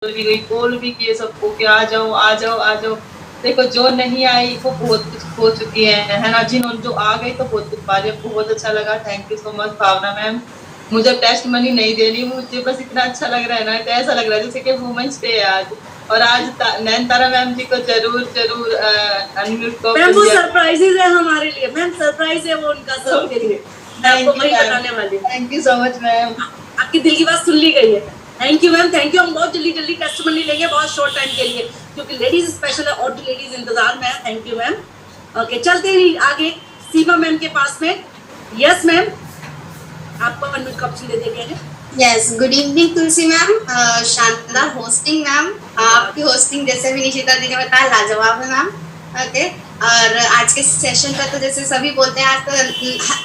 भी गई, कॉल भी किए सबको कि आ जाओ आ जाओ आ जाओ। देखो जो नहीं आई वो बहुत कुछ खो चुकी है ना। जिन्होंने जो आ गई तो बहुत कुछ पा लिया। बहुत अच्छा लगा, thank you so much Bhavna ma'am. मुझे टेस्ट मनी नहीं देनी, मुझे बस इतना अच्छा लग रहा है ना, तो ऐसा लग रहा है जैसे कि वुमेन्स डे है आज। और आज नयनतारा मैम जी को जरूर जरूर अनम्यूट को मैम वो सरप्राइजेज है हमारे लिए, मैम सरप्राइज है वो उनका सबके लिए। मैं आपको वही बताने वाली हूँ। Thank you so much ma'am, आपकी दिल की बात सुन ली गई है। Thank you ma'am, thank you. हम बहुत जल्दी जल्दी टेस्टिमनी लेंगे, बहुत शॉर्ट टाइम के लिए, क्योंकि लेडीज स्पेशल है और लेडीज इंतजार में है। Thank you ma'am. ओके, चलते हैं आगे सीमा मैम के पास में। यस मैम, आपको अनम्यूट का ऑप्शन दे दिया गया है। यस, गुड इवनिंग तुलसी मैम। शानदार होस्टिंग मैम, आपकी होस्टिंग जैसे भी निशिता दी ने बताया लाजवाब है मैम। ओके, और आज के सेशन का तो जैसे सभी बोलते हैं, आज तो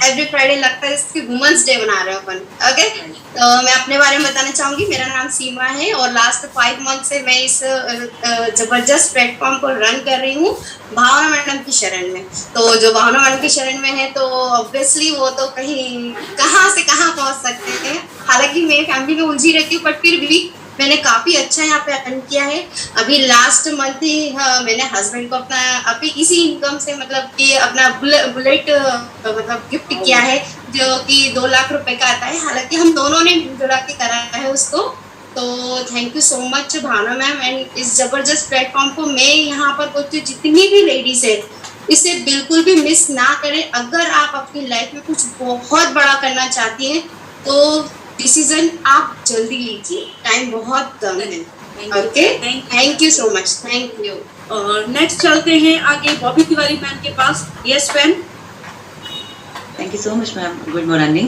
एवरी फ्राइडे लगता है जैसे वुमेन्स डे बना रहे हो अपन। ओके, तो मैं अपने बारे में बताना चाहूँगी। मेरा नाम सीमा है और लास्ट 5 मंथ से मैं इस जबरदस्त प्लेटफॉर्म को रन कर रही हूँ भावना मैडम की शरण में। तो जो भावना मैडम की शरण में है तो ऑब्वियसली वो तो कहीं कहाँ से कहाँ पहुँच सकते हैं। हालांकि मेरी फैमिली में उलझी रहती हूँ, बट फिर भी मैंने काफ़ी अच्छा यहाँ पे अर्न किया है। अभी लास्ट मंथ ही मैंने हस्बैंड को अपना अभी इसी इनकम से मतलब कि अपना बुलेट मतलब गिफ्ट किया है, जो कि 2 लाख रुपए का आता है। हालांकि हम दोनों ने जुड़ा के कराया है उसको। तो thank you so much Bhavna ma'am. And इस जबरदस्त प्लेटफॉर्म को मैं यहाँ पर बोलती हूँ, जितनी भी लेडीज है इसे बिल्कुल भी मिस ना करें। अगर आप अपनी लाइफ में कुछ बहुत बड़ा करना चाहती हैं तो डिसीजन आप जल्दी लीजिए, टाइम बहुत कम है। Okay, thank you so much, thank you. और नेक्स्ट चलते हैं आगे बॉबी तिवारी मैम के पास। Yes ma'am, thank you so much ma'am, good morning.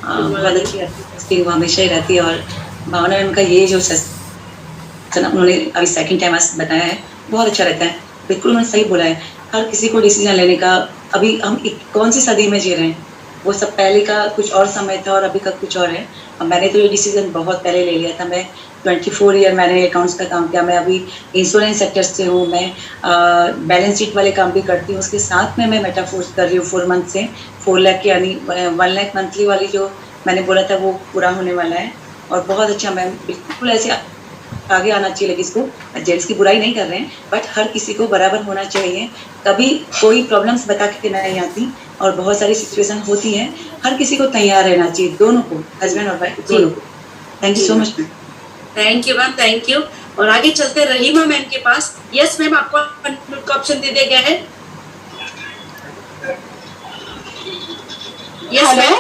बहुत अच्छी होस्टिंग हमेशा ही रहती है। और भावना मैम का ये जो सेशन उन्होंने अभी सेकंड टाइम आज बताया है, बहुत अच्छा रहता है। बिल्कुल उन्होंने सही बोला है, हर किसी को डिसीजन लेने का, अभी हम कौन सी सदी में जी रहे हैं, वो सब पहले का कुछ और समय था और अभी का कुछ और है। और मैंने तो ये डिसीजन बहुत पहले ले लिया था। मैं 24 ईयर मैंने अकाउंट्स का काम किया। मैं अभी इंश्योरेंस सेक्टर से हूँ। मैं बैलेंस शीट वाले काम भी करती हूँ। उसके साथ में मैं मेटाफोर्स कर रही हूँ 4 मंथ से। 4 लाख यानी 1 लाख मंथली वाली जो मैंने बोला था वो पूरा होने वाला है। और बहुत अच्छा मैम, बिल्कुल ऐसे आगे आना चाहिए लेडीज़ को। जेंट्स की बुराई नहीं कर रहे हैं, बट हर किसी को बराबर होना चाहिए। कभी कोई प्रॉब्लम्स बता के नहीं आती और बहुत सारी सिचुएशन होती हैं। हर किसी को तैयार रहना चाहिए, दोनों को, हस्बैंड और वाइफ दोनों को। Thank you so much ma'am. Thank you ma'am, thank you. और आगे चलते रहीमा मैम के पास। यस मैम, आपको अनम्यूट का ऑप्शन दे दिया गया है। Yes ma'am.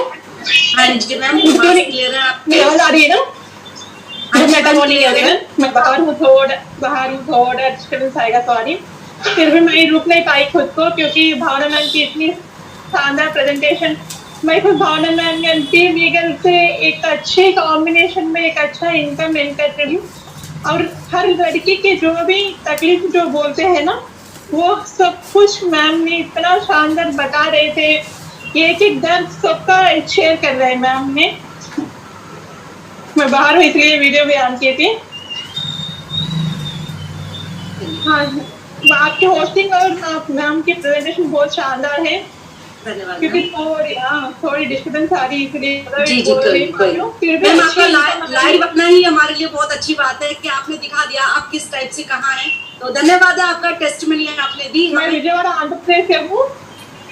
हाँ जी मैम, क्लियर है आपकी आवाज आ रही है ना? मैं बाहर हूँ, थोड़ा डिस्टर्बेंस आएगा, सॉरी। फिर भी मैं रुक नहीं पाई खुद को, क्योंकि भावना मैम की इतनी शानदार प्रेजेंटेशन। मैं खुद भावना मैम या टीम ईगल से एक अच्छे कॉम्बिनेशन में एक अच्छा इनकम मिल कर रही हूँ। और हर लड़की के जो भी तकलीफ जो बोलते हैं ना, वो सब कुछ मैम ने इतना शानदार बता रहे थे। एक एक दर्द सबका शेयर कर रहे हैं मैम ने। मैं बाहर हूँ इसलिए वीडियो भी ऑन की थी। हाँ, आपकी होस्टिंग और मैम की प्रेजेंटेशन बहुत शानदार है। धन्यवाद। क्योंकि थोड़ी डिस्टर्बेंस आ रही है इसलिए जी कोई मैम, आपका लाइव अपना ही हमारे लिए बहुत अच्छी बात है कि आपने दिखा दिया आप किस टाइप से कहाँ हैं। तो धन्यवाद है आपका, टेस्टिमनी आपने दी। मैं विजयवाड़ा आंध्र प्रदेश से हूँ।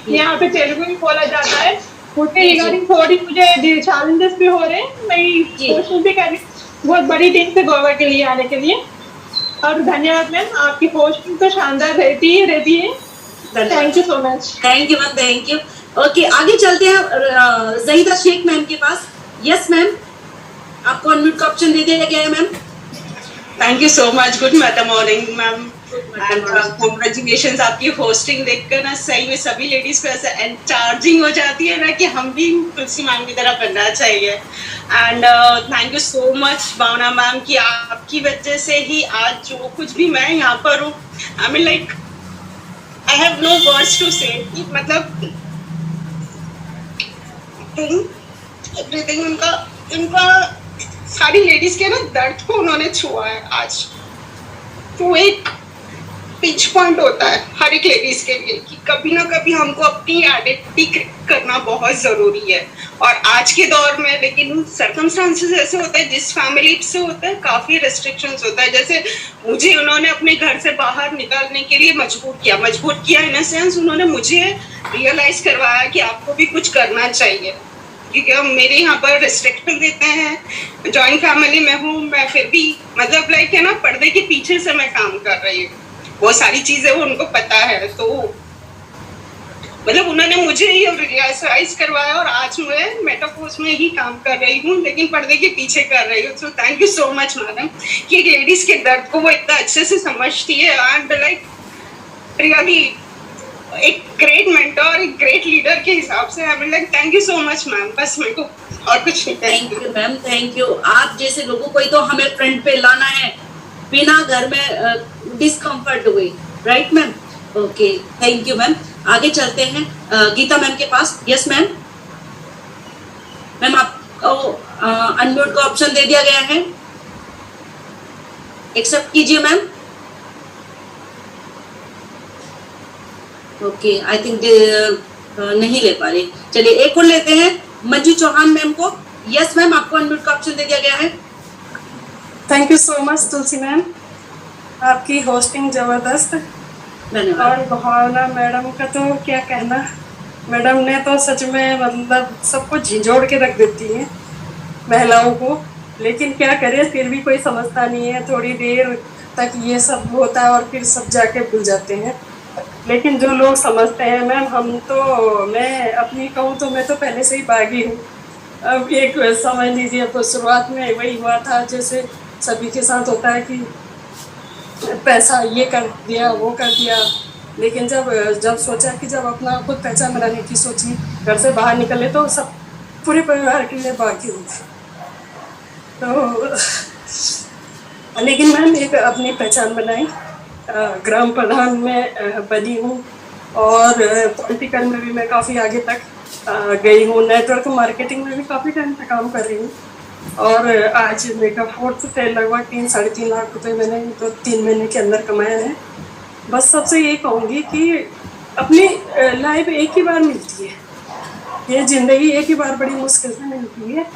यहाँ पे तेलुगु भी बोला जाता है। उसके रिगार्डिंग थोड़ी मुझे चैलेंजेस भी हो रहे हैं। मैं कोशिश भी कर रही हूँ बहुत बड़ी टीम से गोवा के लिए आने के लिए। और धन्यवाद मैम, आपकी होस्टिंग तो शानदार रहती है। Thank you so much. Thank you ma'am, thank you. Okay, आगे चलते हैं जहीदा शेख मैम के पास। यस मैम, आपको अनम्यूट का ऑप्शन दे दिया गया है ma'am. Thank you so much, good morning ma'am. And congratulations, आपकी होस्टिंग देखकर ना सही में सभी लेडीज को ऐसा एनचार्जिंग हो जाती है ना कि हम भी तुलसी मैम की तरह बनना चाहिए। And thank you so much Bhavna ma'am की आपकी वजह से ही आज जो कुछ भी मैं यहाँ पर हूँ। I mean like I have no words to say. मतलब एवरीथिंग इनका सारी लेडीज के ना दर्द को उन्होंने छुआ है आज। तो एक पिंच पॉइंट होता है हर एक लेडीज के लिए कि कभी ना कभी हमको अपनी आइडेंटिटी करना बहुत जरूरी है। और आज के दौर में लेकिन सर्कमस्टांसेस ऐसे होते हैं, जिस फैमिली से होता है काफी रेस्ट्रिक्शंस होता है। जैसे मुझे उन्होंने अपने घर से बाहर निकालने के लिए मजबूर किया इन अ सेंस, उन्होंने मुझे रियलाइज करवाया कि आपको भी कुछ करना चाहिए, क्योंकि हम मेरे यहाँ पर रिस्ट्रिक्शन देते हैं। जॉइंट फैमिली में हूँ मैं, फिर भी मतलब लाइक है ना, पर्दे के पीछे से मैं काम कर रही हूँ, वो सारी चीजें वो उनको पता है। तो मतलब उन्होंने मुझे ये रियलाइज करवाया और आज मैं मेटाफोर्स में ही काम कर रही हूँ, लेकिन पर्दे के पीछे कर रही हूँ। So thank you so much madam कि एक लेडीज के दर्द को वो इतना अच्छे से समझती है। एंड लाइक रियली एक ग्रेट मेंटर, एक ग्रेट लीडर के हिसाब से I am like thank you so much ma'am. बस मेरे को और कुछ नहीं। Thank you ma'am, thank you. आप जैसे लोगों को ही तो हमें फ्रंट पे लाना है, बिना घर में डिस्कम्फर्ट हुए, right ma'am? Okay, thank you ma'am. आगे चलते हैं गीता मैम के पास। Yes ma'am. मैम आपको अनम्यूट का ऑप्शन दे दिया गया है, एक्सेप्ट कीजिए मैम। ओके, आई थिंक नहीं ले पा रहे। चलिए एक और लेते हैं, मंजू चौहान मैम को। यस मैम, आपको अनम्यूट का ऑप्शन दे दिया गया है। Thank you so much Tulsi ma'am, आपकी होस्टिंग जबरदस्त। धन्यवाद। और भावना मैडम का तो क्या कहना, मैडम ने तो सच में मतलब सबको झिझोड़ के रख देती है महिलाओं को। लेकिन क्या करें, फिर भी कोई समझता नहीं है, थोड़ी देर तक ये सब होता है और फिर सब जाके भूल जाते हैं। लेकिन जो लोग समझते हैं मैम, मैं अपनी कहूँ तो मैं तो पहले से ही बागी हूँ। अब एक समझ लीजिए, तो शुरुआत में वही हुआ था जैसे सभी के साथ होता है कि पैसा ये कर दिया वो कर दिया। लेकिन जब सोचा कि जब अपना खुद पहचान बनाने की सोची, घर से बाहर निकले तो सब पूरे परिवार के लिए बाकी हूँ। तो लेकिन मैम एक अपनी पहचान बनाई, ग्राम प्रधान में बनी हूँ और पॉलिटिकल में भी मैं काफ़ी आगे तक गई हूँ। नेटवर्क मार्केटिंग में भी काफ़ी टाइम तक काम कर रही हूँ। और आज मेरा फोर्थ से लगभग 3-3.5 लाख रुपए मैंने तो 3 महीने के अंदर कमाया है। बस सबसे यही कहूँगी कि अपनी लाइफ एक ही बार मिलती है, ये ज़िंदगी एक ही बार बड़ी मुश्किल से मिलती है,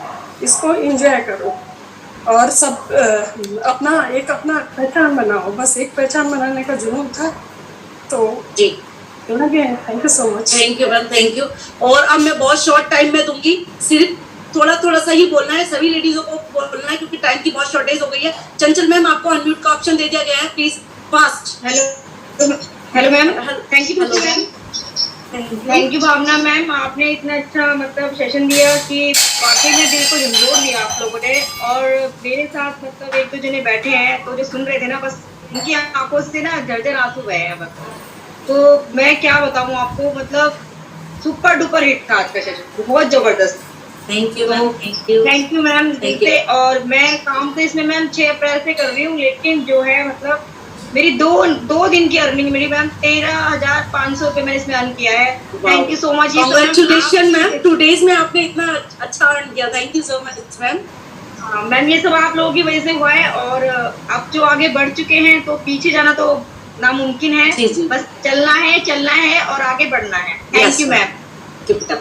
इसको एंजॉय करो और सब अपना पहचान बनाओ। बस एक पहचान बनाने का जुनून था तो जी। Thank you so much. Thank you ma'am, thank you. और अब मैं बहुत शॉर्ट टाइम में दूंगी, सिर्फ थोड़ा सा ही बोलना है, सभी लेडीजों को बोलना है क्योंकि टाइम की बहुत शॉर्टेज हो गई है। चंचल मैम, आपको अनम्यूट का ऑप्शन दे दिया गया है, please fast. Hello ma'am, thank you ma'am. Thank you Bhavna ma'am, आपने इतना अच्छा मतलब सेशन दिया कि वाकई में दिल को झंझोड़ दिया आप लोगों ने। और मेरे साथ मतलब एक दो जने बैठे हैं तो जो सुन रहे थे ना, बस उनकी आंखों से ना झरझर आंसू गए हैं बस। तो मैं क्या बताऊं आपको, मतलब सुपर डुपर हिट था आज का सेशन, बहुत जबरदस्त। Thank you ma'am, thank you ma'am दिल से। और मैं काम तो इसमें मैम 6 अप्रैल से कर रही हूँ, लेकिन जो है मतलब मेरी दो दिन की अर्निंग मिली मैम, 13,500 रुपए मैंने इसमें अर्न किया है। Thank you so much. Congratulation ma'am, 2 days में आपने इतना अच्छा अर्न किया। Thank you so much ma'am. हाँ मैम, ये सब आप लोगों की वजह से हुआ है और अब जो आगे बढ़ चुके हैं तो पीछे जाना तो नामुमकिन है। जी। बस चलना है और आगे बढ़ना है। Thank you ma'am.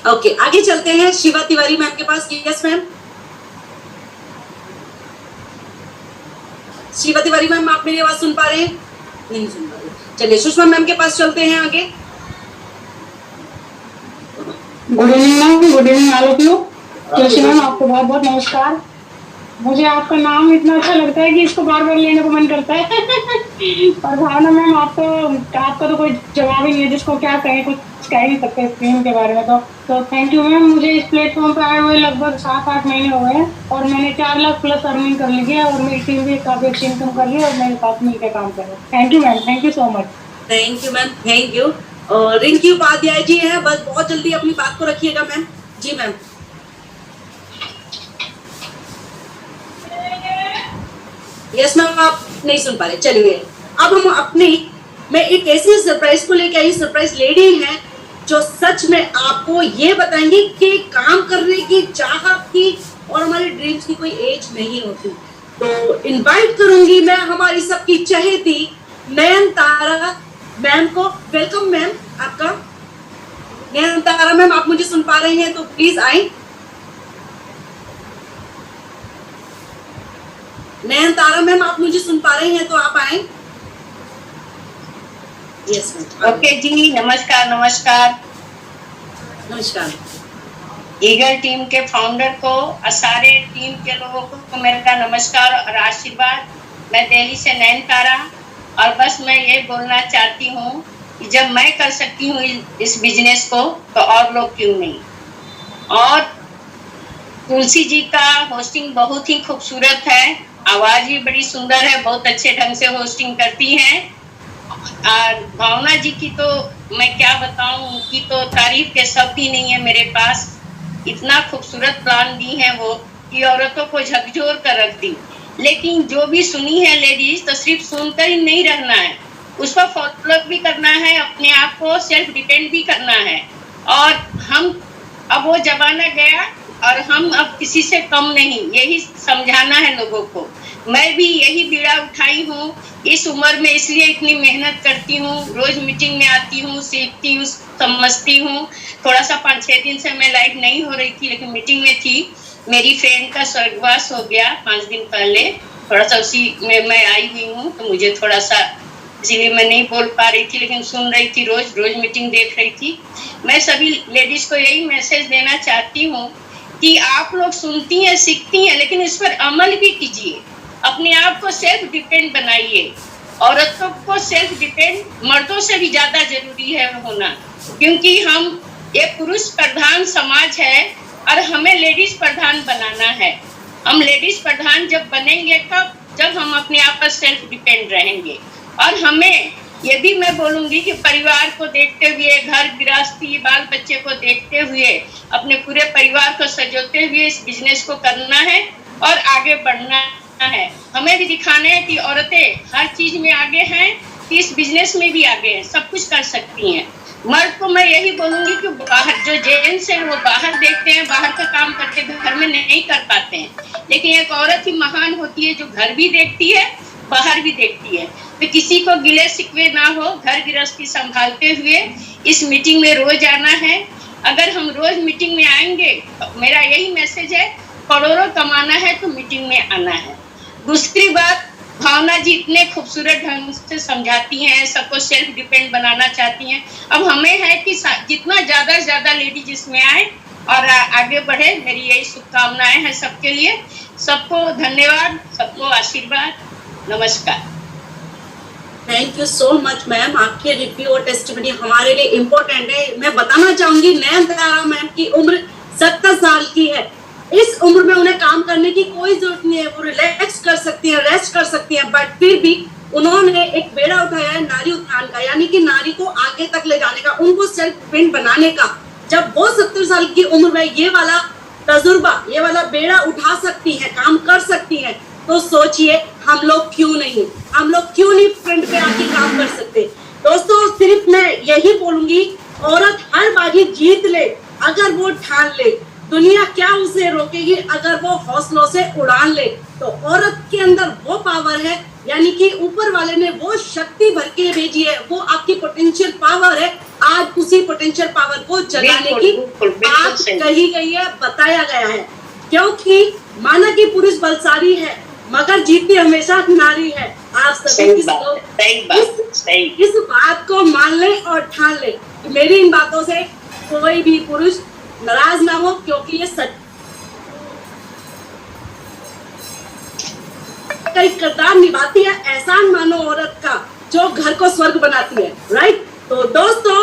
ओके, आगे चलते हैं शिवा तिवारी मैम के पास। Yes ma'am. Shiva Tiwari ma'am, आप मेरी आवाज सुन पा रहे हैं? नहीं सुन पा रहे। चलिए सुषमा मैम के पास चलते हैं आगे। Good evening ma'am, good evening all of you. Tulsi ma'am, आपको बहुत बहुत नमस्कार। मुझे आपका नाम इतना अच्छा लगता है कि इसको बार बार लेने को मन करता है। और भावना मैम, आपका तो कोई जवाब ही नहीं है, जिसको क्या कहें, कुछ कह ही नहीं सकते स्क्रीन के बारे में। तो थैंक यू मैम। मुझे इस प्लेटफॉर्म पर आए हुए लगभग 7-8 महीने हो गए हैं और मैंने 4 लाख प्लस अर्निंग कर ली है और मेरी टीम भी काफी अच्छी इनकम कर रही है और मेरे साथ मिलकर काम कर रहे हैं। Thank you ma'am, thank you so much. Thank you ma'am, thank you. और रिंकी उपाध्याय जी हैं, बस बहुत जल्दी अपनी बात को रखिएगा मैम। जी मैम। यस मैम, आप नहीं सुन पा रहे। चलिए अब हम मैं एक ऐसी सरप्राइज को लेके आई, सरप्राइज लेडी है जो सच में आपको ये बताएंगे कि काम करने की चाहत की और हमारे ड्रीम्स की कोई एज नहीं होती। तो इनवाइट करूंगी मैं हमारी सबकी चहेती नयनतारा मैम को वेलकम मैम आपका। नयनतारा मैम आप मुझे सुन पा रही हैं तो प्लीज आए। नयनतारा मैम आप मुझे सुन पा रही हैं तो आप आए। Yes ma'am. ओके जी, नमस्कार नमस्कार नमस्कार। ईगल टीम के फाउंडर को और सारे टीम के लोगों को मेरा नमस्कार और आशीर्वाद। मैं दिल्ली से नयनतारा, और बस मैं ये बोलना चाहती हूँ कि जब मैं कर सकती हूँ इस बिजनेस को तो और लोग क्यों नहीं। और तुलसी जी का होस्टिंग बहुत ही खूबसूरत है, आवाज भी बड़ी सुंदर है, बहुत अच्छे ढंग से होस्टिंग करती हैं। और भावना जी की तो मैं क्या बताऊं, उनकी तो तारीफ के शब्द ही नहीं है मेरे पास। इतना खूबसूरत प्लान दी है वो कि औरतों को झकझोर कर रख दी। लेकिन जो भी सुनी है लेडीज, तो सिर्फ सुनकर ही नहीं रहना है, उस पर फॉलोअप भी करना है, अपने आप को सेल्फ डिपेंड भी करना है। और हम अब वो जमाना गया और हम अब किसी से कम नहीं, यही समझाना है लोगों को। मैं भी यही बीड़ा उठाई हूँ इस उम्र में, इसलिए इतनी मेहनत करती हूँ, रोज मीटिंग में आती हूँ, सीखती हूँ, समझती हूँ। थोड़ा सा 5-6 दिन से मैं लाइव नहीं हो रही थी, लेकिन मीटिंग में थी। मेरी फ्रेंड का स्वर्गवास हो गया 5 दिन पहले, थोड़ा सा उसी में मैं आई हुई हूँ, तो मुझे थोड़ा सा इसीलिए मैं नहीं बोल पा रही थी, लेकिन सुन रही थी, रोज मीटिंग देख रही थी। मैं सभी लेडीज को यही मैसेज देना चाहती हूँ कि आप लोग सुनती हैं, सीखती हैं, लेकिन इस पर अमल भी कीजिए। अपने आप को सेल्फ डिपेंड बनाइए। औरतों को सेल्फ डिपेंड मर्दों से भी ज्यादा जरूरी है होना, क्योंकि हम एक पुरुष प्रधान समाज है और हमें लेडीज प्रधान बनाना है। हम लेडीज प्रधान जब बनेंगे तब जब हम अपने आप पर सेल्फ डिपेंड रहेंगे। और हमें ये भी मैं बोलूंगी कि परिवार को देखते हुए, घर गृहस्थी, बाल बच्चे को देखते हुए, अपने पूरे परिवार को सजोते हुए इस बिजनेस को करना है और आगे बढ़ना है। हमें भी दिखाना है कि औरतें हर चीज में आगे हैं, कि इस बिजनेस में भी आगे हैं, सब कुछ कर सकती हैं। मर्द को मैं यही बोलूंगी कि बाहर जो जेंट्स हैं वो बाहर देखते हैं, बाहर का काम करते, घर में नहीं कर पाते हैं। लेकिन एक औरत ही महान होती है जो घर भी देखती है, बाहर भी देखती है। तो किसी को गिले शिकवे ना हो, घर गृहस्थी संभालते हुए इस मीटिंग में रोज आना है। अगर हम रोज मीटिंग में आएंगे तो मेरा यही मैसेज है, करोड़ों कमाना है तो मीटिंग में आना है। दूसरी बात, भावना जी इतने खूबसूरत ढंग से समझाती हैं, सबको सेल्फ डिपेंड बनाना चाहती हैं। अब हमें है कि जितना ज्यादा से ज्यादा लेडीज इसमें आए और आगे बढ़े। मेरी यही शुभकामनाएं हैं सबके लिए। सबको धन्यवाद, सबको आशीर्वाद, नमस्कार। Thank you so much ma'am, आपके रिव्यू और टेस्टिमनी हमारे लिए इम्पोर्टेंट है। मैं बताना चाहूंगी नयनतारा मैम की उम्र 70 साल की है। इस उम्र में उन्हें काम करने की कोई जरूरत नहीं है, वो रिलैक्स कर सकती हैं, रेस्ट कर सकती हैं, बट फिर भी उन्होंने एक बेड़ा उठाया है नारी उत्थान का, यानी कि नारी को आगे तक ले जाने का, उनको सेल्फ डिपेंड बनाने का। जब वो 70 साल की उम्र में ये वाला तजुर्बा, ये वाला बेड़ा उठा सकती है, काम कर सकती है, तो सोचिए हम लोग क्यों नहीं, हम लोग क्यों नहीं फ्रंट पे आके काम कर सकते। दोस्तों सिर्फ मैं यही बोलूंगी, औरत हर बाजी जीत ले अगर वो ठान ले, दुनिया क्या उसे रोकेगी अगर वो हौसलों से उड़ान ले। तो औरत के अंदर वो पावर है, यानी कि ऊपर वाले ने वो शक्ति भर के भेजी है, वो आपकी पोटेंशियल पावर है। आज उसी पोटेंशियल पावर को जगाने की बात कही गई है, बताया गया है। क्योंकि माना कि पुरुष बलशाली है मगर जीतती हमेशा नारी है। आप सभी इस बात को मान ले और ठान ले। मेरी इन बातों से कोई भी पुरुष नाराज ना हो, क्योंकि ये सच का एक किरदार निभाती है, एहसान मानो औरत का जो घर को स्वर्ग बनाती है, राइट। तो दोस्तों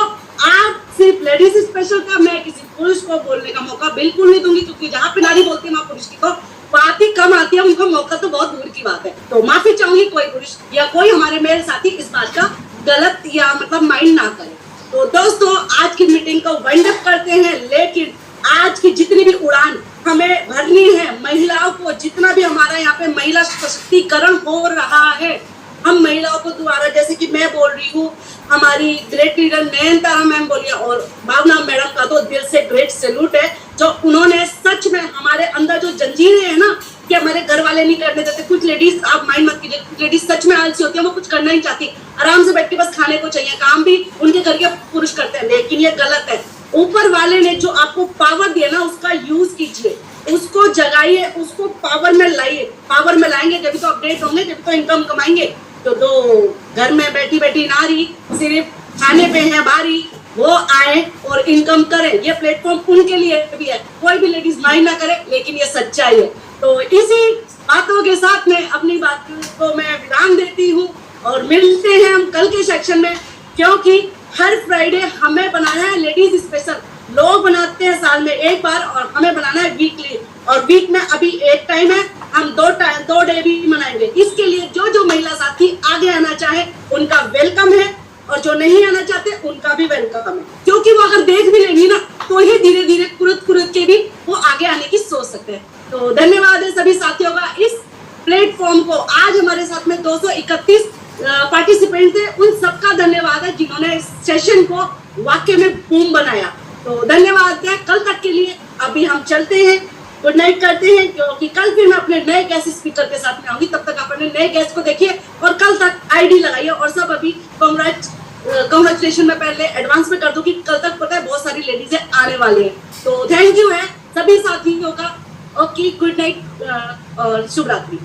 आज सिर्फ लेडीज स्पेशल का मैं किसी पुरुष को बोलने का मौका बिल्कुल नहीं दूंगी, क्योंकि जहाँ पे नारी बोलती है वहाँ पुरुष की तो बात ही कम आती है, उनका मौका तो बहुत दूर की बात है। तो माफी चाहूंगी कोई पुरुष या कोई हमारे मेरे साथी इस बात का गलत या मतलब माइंड ना करे। तो दोस्तों आज की मीटिंग को वाइंड अप करते हैं, लेकिन आज की जितनी भी उड़ान हमें भरनी है, महिलाओं को जितना भी हमारा यहाँ पे महिला सशक्तिकरण हो रहा है, हम महिलाओं को द्वारा, जैसे कि मैं बोल रही हूँ, हमारी ग्रेट लीडर नयनतारा मैम बोलिए और भावना मैडम का तो दिल से ग्रेट सैल्यूट है, जो उन्होंने सच में हमारे अंदर जो जंजीरें है ना कि हमारे घर वाले नहीं करने देते। कुछ लेडीज, आप माइंड मत कीजिए, कुछ लेडीज सच में आलसी होती है, वो कुछ करना नहीं चाहती, आराम से बैठ के बस खाने को चाहिए। काम भी उनके घर के पुरुष करते हैं, लेकिन ये गलत है। ऊपर वाले ने जो आपको पावर दिया ना, उसका यूज कीजिए, उसको जगाइए, उसको पावर में लाइए। पावर में लाएंगे जब तो अपडेट होंगे, जब तो इनकम कमाएंगे। तो दो घर में बैठी बैठी नारी सिर्फ खाने पे है बारी, वो आए और इनकम करें। ये प्लेटफॉर्म उनके लिए भी है, कोई भी लेडीज माइंड ना करे, लेकिन ये सच्चाई है। तो इसी बातों के साथ में अपनी बात को मैं विराम देती हूँ और मिलते हैं हम कल के सेक्शन में, क्योंकि हर फ्राइडे हमें बनाना है लेडीज स्पेशल। लोग बनाते हैं साल में एक बार और हमें बनाना है वीकली, और वीक में अभी एक टाइम है, हम दो डे भी मनाएंगे। इसके लिए जो महिला साथी आगे आना चाहे उनका वेलकम है, और जो नहीं आना चाहते उनका भी वेलकम है, क्योंकि वो अगर देख भी लेंगी ना तो ही धीरे धीरे कुरुत के भी वो आगे आने की सोच सकते हैं। तो धन्यवाद है सभी साथियों का इस प्लेटफॉर्म को। आज हमारे साथ में 231 पार्टिसिपेंट थे, उन सबका धन्यवाद है जिन्होंने इस सेशन को वाकई में बूम बनाया। तो धन्यवाद है। कल तक के लिए अभी हम चलते हैं, गुड नाइट करते हैं, क्योंकि कल फिर मैं अपने नए गेस्ट स्पीकर के साथ में आऊंगी। तब तक अपने नए गेस्ट को देखिए और कल तक आईडी लगाइए। और सब अभी कांग्रेचुलेशन में पहले एडवांस में कर दूं कि कल तक पता है बहुत सारी लेडीज आने वाली हैं। तो थैंक यू है सभी साथियों का। ओके, गुड नाइट और शुभ रात्रि।